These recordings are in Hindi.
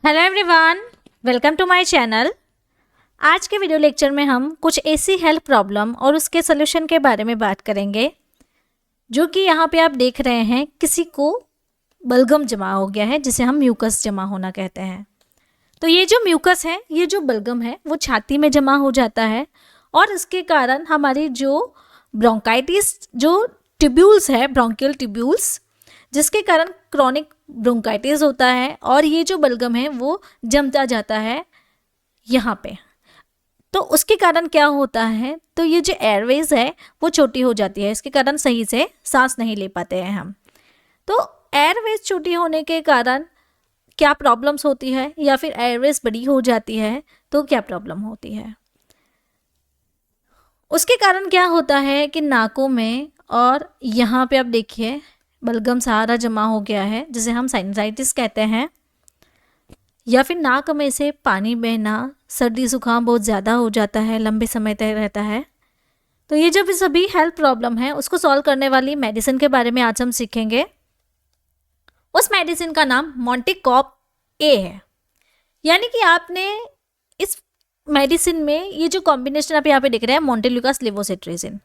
Hello everyone, welcome to my channel. आज के वीडियो लेक्चर में हम कुछ ऐसी हेल्थ प्रॉब्लम और उसके सोल्यूशन के बारे में बात करेंगे। जो कि यहाँ पे आप देख रहे हैं, किसी को बलगम जमा हो गया है जिसे हम म्यूकस जमा होना कहते हैं। तो ये जो म्यूकस है, ये जो बलगम है, वो छाती में जमा हो जाता है और इसके कारण हमारी जो ब्रोंकाइटिस जो ट्यूब्यूल्स है, ब्रोंकियल ट्यूब्यूल्स, जिसके कारण क्रॉनिक ब्रोंकाइटिस होता है और ये जो बलगम है वो जमता जाता है यहाँ पे। तो उसके कारण क्या होता है, तो ये जो एयरवेज है वो छोटी हो जाती है, इसके कारण सही से सांस नहीं ले पाते हैं हम। तो एयरवेज छोटी होने के कारण क्या प्रॉब्लम्स होती है, या फिर एयरवेज बड़ी हो जाती है तो क्या प्रॉब्लम होती है। उसके कारण क्या होता है कि नाकों में और यहाँ पे आप देखिए बलगम सारा जमा हो गया है, जिसे हम साइनसाइटिस कहते हैं, या फिर नाक में से पानी बहना, सर्दी जुकाम बहुत ज़्यादा हो जाता है, लंबे समय तक रहता है। तो ये जो भी सभी हेल्थ प्रॉब्लम है उसको सॉल्व करने वाली मेडिसिन के बारे में आज हम सीखेंगे। उस मेडिसिन का नाम मोंटेकॉप ए है। यानी कि आपने इस मेडिसिन में ये जो कॉम्बिनेशन आप यहाँ पे देख रहे हैं, मोंटेल्यूकास लेवोसिट्रेजिन,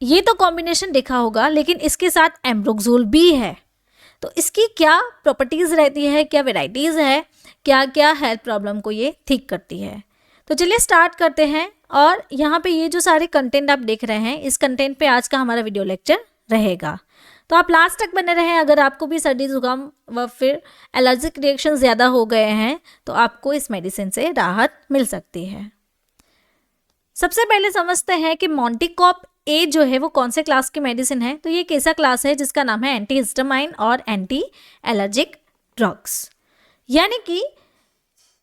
ये तो कॉम्बिनेशन देखा होगा, लेकिन इसके साथ एम्ब्रोक्सोल भी है। तो इसकी क्या प्रॉपर्टीज़ रहती है, क्या वेराइटीज़ है, क्या क्या हेल्थ प्रॉब्लम को ये ठीक करती है। तो चलिए स्टार्ट करते हैं। और यहाँ पे ये जो सारे कंटेंट आप देख रहे हैं, इस कंटेंट पे आज का हमारा वीडियो लेक्चर रहेगा। तो आप लास्ट तक बने रहें। अगर आपको भी सर्दी जुकाम व फिर एलर्जिक रिएक्शन ज़्यादा हो गए हैं तो आपको इस मेडिसिन से राहत मिल सकती है। सबसे पहले समझते हैं कि मोंटेकॉप ए जो है वो कौन से क्लास की मेडिसिन है। तो ये एक ऐसा क्लास है जिसका नाम है एंटी हिस्टामाइन और एंटी एलर्जिक ड्रग्स। यानी कि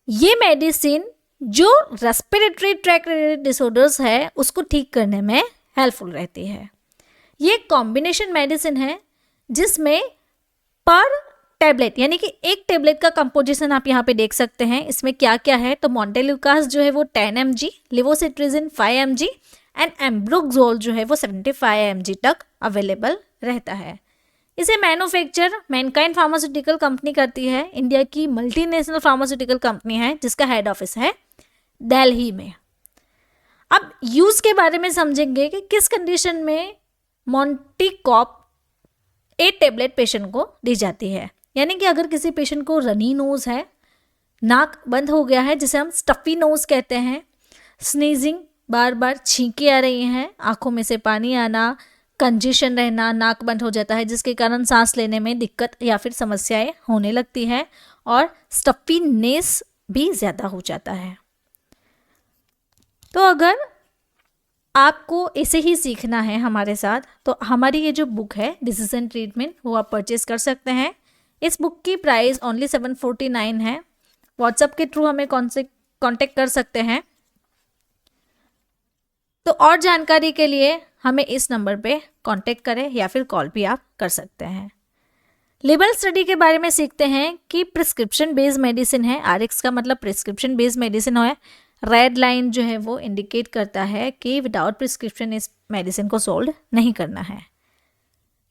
ये मेडिसिन जो रेस्पिरेटरी ट्रैक्ट डिसऑर्डर्स है उसको ठीक करने में हेल्पफुल रहती है। ये एक कॉम्बिनेशन मेडिसिन है जिसमें पर टैबलेट, यानी कि एक टैबलेट का कंपोजिशन आप यहाँ पे देख सकते हैं। इसमें क्या क्या है, तो मोंटेल्यूकास जो है वो 10 mg, लेवोसिट्रेजिन 5 mg एंड एम्ब्रोक्सोल जो है वो 75 mg तक अवेलेबल रहता है। इसे मैन्युफैक्चर मैनकाइंड फार्मास्यूटिकल कंपनी करती है। इंडिया की मल्टीनेशनल फार्मास्यूटिकल कंपनी है जिसका हेड ऑफिस है दिल्ली में। अब यूज़ के बारे में समझेंगे कि किस कंडीशन में मोंटेकॉप ए टैबलेट पेशेंट को दी जाती है। यानी कि अगर किसी पेशेंट को रनी नोज़ है, नाक बंद हो गया है जिसे हम स्टफी नोज़ कहते हैं, स्नीजिंग, बार बार छींके आ रही हैं, आंखों में से पानी आना, कंजेशन रहना, नाक बंद हो जाता है जिसके कारण सांस लेने में दिक्कत या फिर समस्याएं होने लगती हैं, और स्टफीनेस भी ज़्यादा हो जाता है। तो अगर आपको ऐसे ही सीखना है हमारे साथ, तो हमारी ये जो बुक है डिसीजन ट्रीटमेंट, वो आप परचेज कर सकते हैं। इस बुक की प्राइस ओनली 749 है। व्हाट्सएप के थ्रू हमें कांटेक्ट कर सकते हैं। तो और जानकारी के लिए हमें इस नंबर पे कांटेक्ट करें या फिर कॉल भी आप कर सकते हैं। लेबल स्टडी के बारे में सीखते हैं कि प्रिस्क्रिप्शन बेस्ड मेडिसिन है। आरएक्स का मतलब प्रिस्क्रिप्शन बेस्ड मेडिसिन है। रेड लाइन जो है वो इंडिकेट करता है कि विदाउट प्रिस्क्रिप्शन इस मेडिसिन को सोल्ड नहीं करना है।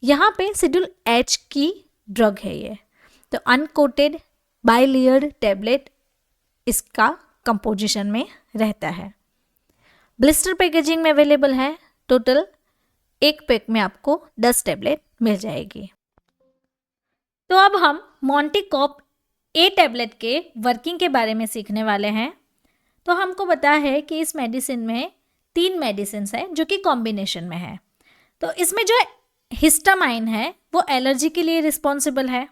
यहाँ पे शेड्यूल एच की ड्रग है ये। तो अनकोटेड बाइलेयर्ड टैबलेट इसका कंपोजिशन में रहता है। ब्लिस्टर पैकेजिंग में अवेलेबल है। टोटल एक पैक में आपको 10 टैबलेट मिल जाएगी। तो अब हम मोंटेकॉप ए टैबलेट के वर्किंग के बारे में सीखने वाले हैं। तो हमको पता है कि इस मेडिसिन में 3 मेडिसिन है जो कि कॉम्बिनेशन में है। तो इसमें जो हिस्टामाइन है वो एलर्जी के लिए रिस्पॉन्सिबल है।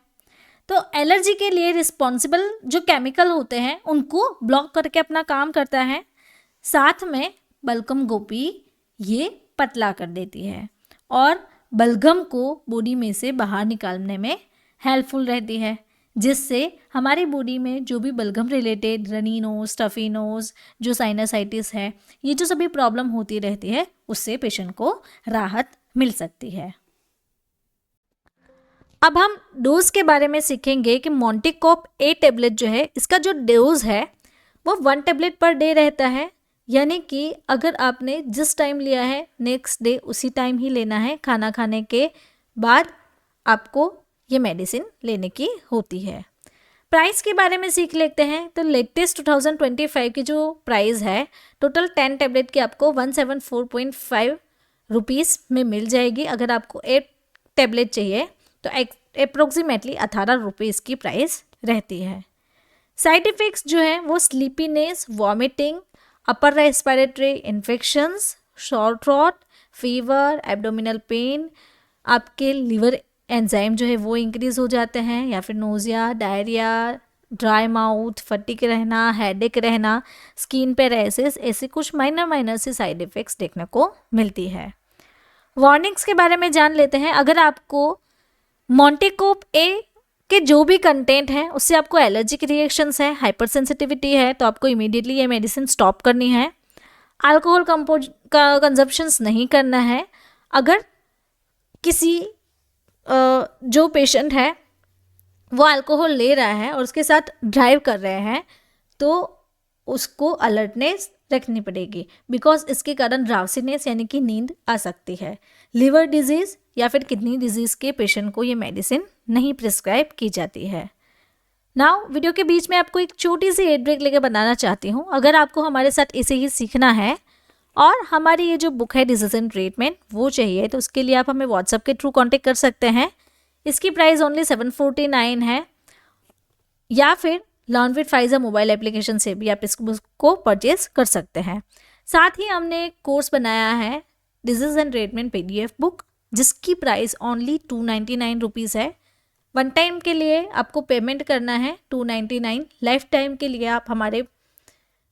तो एलर्जी के लिए रिस्पॉन्सिबल जो केमिकल होते हैं उनको ब्लॉक करके अपना काम करता है। साथ में बलगम गोपी ये पतला कर देती है और बलगम को बॉडी में से बाहर निकालने में हेल्पफुल रहती है, जिससे हमारी बॉडी में जो भी बलगम related runny nose, stuffy nose, जो साइनसाइटिस है, ये जो सभी प्रॉब्लम होती रहती है उससे पेशेंट को राहत मिल सकती है। अब हम डोज के बारे में सीखेंगे कि मोंटेकॉप ए टैबलेट जो है इसका जो डोज है वो 1 टैबलेट पर डे रहता है। यानी कि अगर आपने जिस टाइम लिया है नेक्स्ट डे उसी टाइम ही लेना है। खाना खाने के बाद आपको ये मेडिसिन लेने की होती है। प्राइस के बारे में सीख लेते हैं। तो लेटेस्ट 2025 की जो प्राइस है टोटल 10 टैबलेट की आपको 174.5 रुपीज़ में मिल जाएगी। अगर आपको 8 टैबलेट चाहिए तो अप्रोक्सीमेटली 18 रुपीज़ की प्राइस रहती है। साइड इफ़ेक्ट्स जो हैं वो sleepiness, vomiting, upper respiratory infections, short throat, fever, abdominal pain, आपके लिवर एंजाइम जो है वो इंक्रीज़ हो जाते हैं, या फिर nausea, diarrhoea, dry mouth, fatigue रहना, हेडेक रहना, स्किन पे रैसेस, ऐसे कुछ माइनर से साइड इफ़ेक्ट्स देखने को मिलती है। वार्निंग्स के बारे में जान लेते हैं। अगर आपको मोंटेकोप ए के जो भी कंटेंट है उससे आपको एलर्जिक रिएक्शंस है, हाइपर सेंसिटिविटी है, तो आपको इमीडिएटली ये मेडिसिन स्टॉप करनी है। अल्कोहल का कंजप्शंस नहीं करना है। अगर किसी जो पेशेंट है वो अल्कोहल ले रहा है और उसके साथ ड्राइव कर रहे हैं तो उसको अलर्टनेस रखनी पड़ेगी, बिकॉज इसके कारण ड्राउसीनेस यानी कि नींद आ सकती है। लिवर डिजीज़ या फिर किडनी डिजीज़ के पेशेंट को ये मेडिसिन नहीं प्रिस्क्राइब की जाती है। नाउ वीडियो के बीच में आपको एक छोटी सी एड ब्रेक लेकर बनाना चाहती हूँ। अगर आपको हमारे साथ इसे ही सीखना है और हमारी ये जो बुक है डिसीजन ट्रीटमेंट वो चाहिए, तो उसके लिए आप हमें व्हाट्सएप के थ्रू कांटेक्ट कर सकते हैं। इसकी प्राइस ओनली 749 है, या फिर learn with Pfizer mobile application से भी आप इस बुक को परचेज कर सकते हैं। साथ ही हमने एक कोर्स बनाया है डिसीजन ट्रीटमेंट PDF बुक, जिसकी प्राइस ओनली 299 रुपीज़ है। वन टाइम के लिए आपको पेमेंट करना है 299। लाइफ टाइम के लिए आप हमारे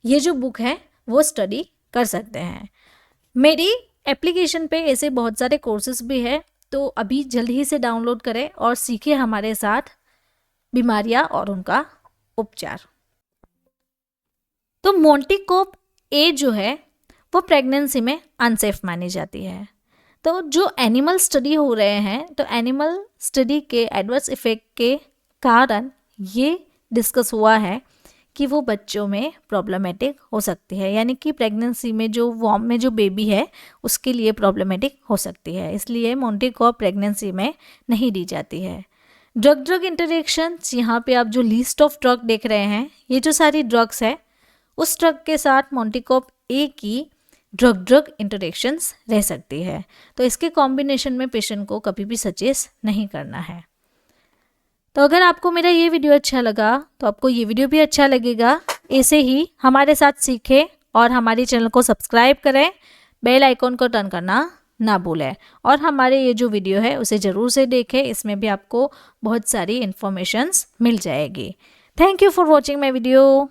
ये जो बुक है वो स्टडी कर सकते हैं। मेरी एप्लीकेशन पे ऐसे बहुत सारे कोर्सेज भी है, तो अभी जल्द ही से डाउनलोड करें और सीखें हमारे साथ बीमारियां और उनका उपचार। तो मोंटेकोप ए जो है वो प्रेगनेंसी में अनसेफ मानी जाती है। तो जो एनिमल स्टडी हो रहे हैं, तो एनिमल स्टडी के एडवर्स इफेक्ट के कारण ये डिस्कस हुआ है कि वो बच्चों में प्रॉब्लमेटिक हो सकती है, यानी कि प्रेगनेंसी में जो वॉर्म में जो बेबी है उसके लिए प्रॉब्लमेटिक हो सकती है। इसलिए मोंटेकोप प्रेगनेंसी में नहीं दी जाती है। ड्रग इंटरेक्शंस, यहाँ पे आप जो लिस्ट ऑफ ड्रग देख रहे हैं, ये जो सारी ड्रग्स है उस ड्रग के साथ मोंटेकोप ए की ड्रग इंटरेक्शंस रह सकती है। तो इसके कॉम्बिनेशन में पेशेंट को कभी भी सजेस्ट नहीं करना है। तो अगर आपको मेरा ये वीडियो अच्छा लगा तो आपको ये वीडियो भी अच्छा लगेगा। ऐसे ही हमारे साथ सीखें और हमारे चैनल को सब्सक्राइब करें, बेल आइकॉन को टर्न करना ना भूलें, और हमारे ये जो वीडियो है उसे ज़रूर से देखें। इसमें भी आपको बहुत सारी इन्फॉर्मेशंस मिल जाएगी। Thank you for watching my video.